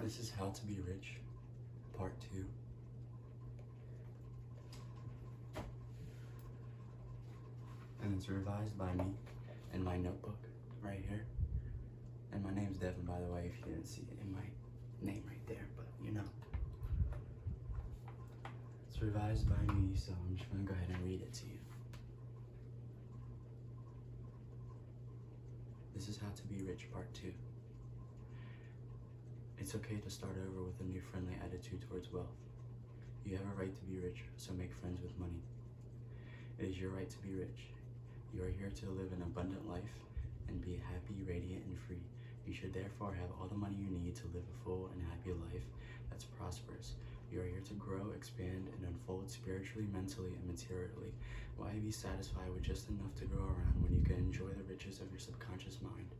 This is How to Be Rich, Part 2. And it's revised by me in my notebook right here. And my name's Devin, by the way, if you didn't see it in my name right there, but you know. It's revised by me, so I'm just gonna go ahead and read it to you. This is How to Be Rich, Part 2. It's okay to start over with a new friendly attitude towards wealth. You have a right to be rich, so make friends with money. It is your right to be rich. You are here to live an abundant life and be happy, radiant, and free. You should therefore have all the money you need to live a full and happy life that's prosperous. You are here to grow, expand, and unfold spiritually, mentally, and materially. Why be satisfied with just enough to go around when you can enjoy the riches of your subconscious mind?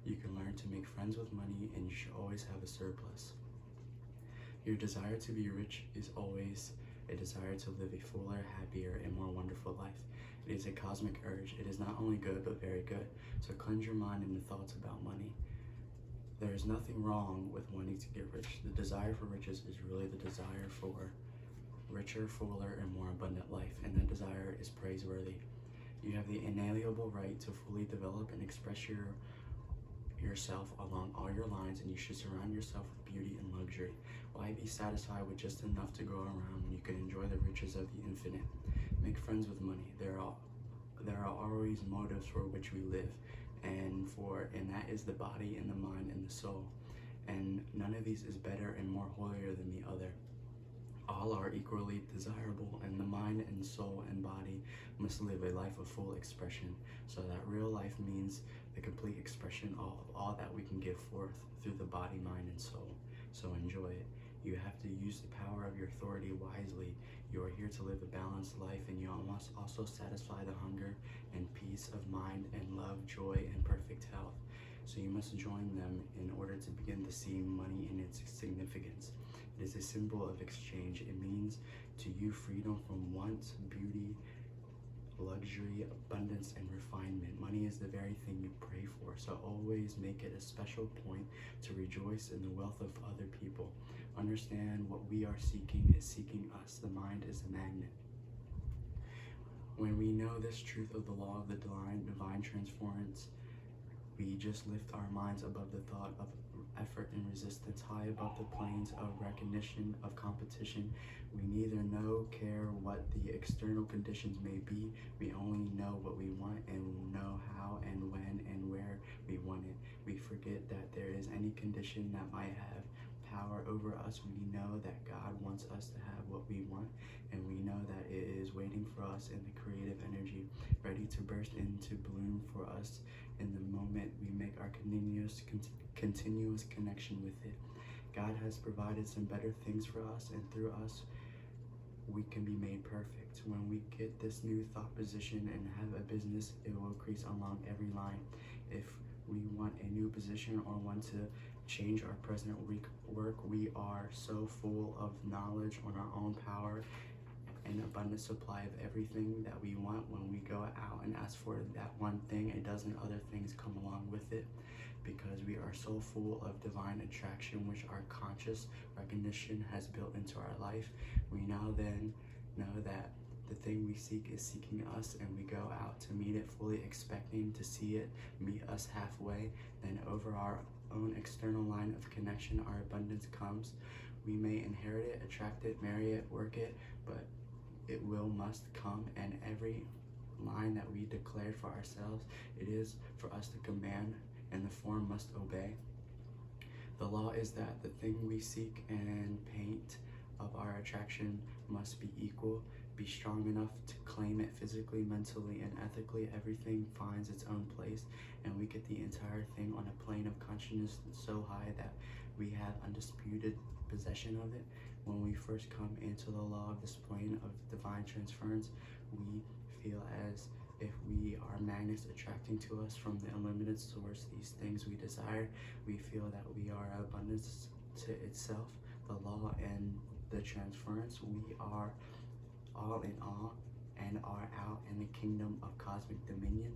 You can learn to make friends with money, and you should always have a surplus. Your desire to be rich is always a desire to live a fuller, happier, and more wonderful life. It is a cosmic urge. It is not only good, but very good. So cleanse your mind and the thoughts about money. There is nothing wrong with wanting to get rich. The desire for riches is really the desire for richer, fuller, and more abundant life, and that desire is praiseworthy. You have the inalienable right to fully develop and express yourself along all your lines, and you should surround yourself with beauty and luxury. Why be satisfied with just enough to go around when you can enjoy the riches of the infinite? Make friends with money. There are always motives for which we live, and that is the body and the mind and the soul. And none of these is better and more holier than the other. All are equally desirable, and the mind and soul and body must live a life of full expression, so that real life means the complete expression of all that we can give forth through the body, mind, and soul. So enjoy it. You have to use the power of your authority wisely. You are here to live a balanced life, and you must also satisfy the hunger and peace of mind and love, joy, and perfect health. So you must join them in order to begin to see money in its significance. It is a symbol of exchange. It means to you freedom from want, beauty, luxury, abundance, and refinement. Money is the very thing you pray for, so always make it a special point to rejoice in the wealth of other people. Understand what we are seeking is seeking us. The mind is a magnet. When we know this truth of the law of the divine transference, we just lift our minds above the thought of effort and resistance, high above the planes of recognition, of competition. We neither know, care what the external conditions may be. We only know what we want and know how and when and where we want it. We forget that there is any condition that might have power over us. We know that God wants us to have what we want, and we know that it is waiting for us in the creative energy, ready to burst into bloom for us in the moment we make our continuous connection with it. God has provided some better things for us, and through us we can be made perfect. When we get this new thought position and have a business, it will increase along every line. If we want a new position or want to change our present work, we are so full of knowledge on our own power and abundant supply of everything that we want. When we go out and ask for that one thing, a dozen other things come along with it, because we are so full of divine attraction, which our conscious recognition has built into our life. We now then know that the thing we seek is seeking us, and we go out to meet it, fully expecting to see it meet us halfway. Then over our own external line of connection, our abundance comes. We may inherit it, attract it, marry it, work it, but it must come, and every line that we declared for ourselves, it is for us to command, and the form must obey. The law is that the thing we seek and paint of our attraction must be equal, be strong enough to claim it physically, mentally, and ethically. Everything finds its own place, and we get the entire thing on a plane of consciousness so high that we have undisputed possession of it. When we first come into the law of this plane of divine transference, we feel as if we are magnets attracting to us from the unlimited source these things we desire. We feel that we are abundance to itself, the law and the transference. We are all in all and are out in the kingdom of cosmic dominion.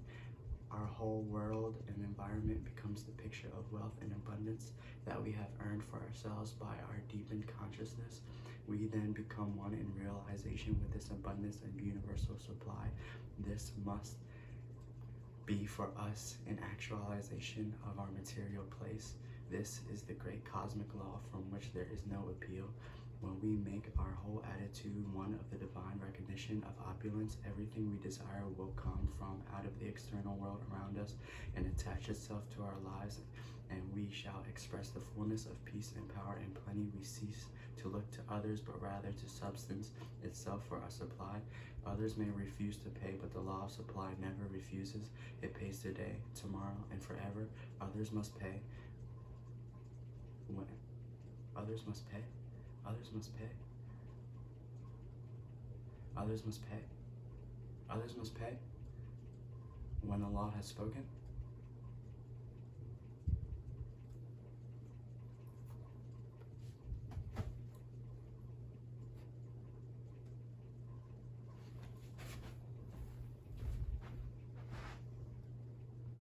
our whole world and environment becomes the picture of wealth and abundance that we have earned for ourselves by our deepened consciousness. We then become one in realization with this abundance and universal supply. This must be for us an actualization of our material place. This is the great cosmic law from which there is no appeal. When we make our whole attitude one of the divine recognition of opulence, everything we desire will come from out of the external world around us and attach itself to our lives, and we shall express the fullness of peace and power and plenty. We cease to look to others, but rather to substance itself for our supply. Others may refuse to pay, but the law of supply never refuses. It pays today, tomorrow, and forever. Others must pay. When others must pay. Others must pay. Others must pay. Others must pay. When the law has spoken,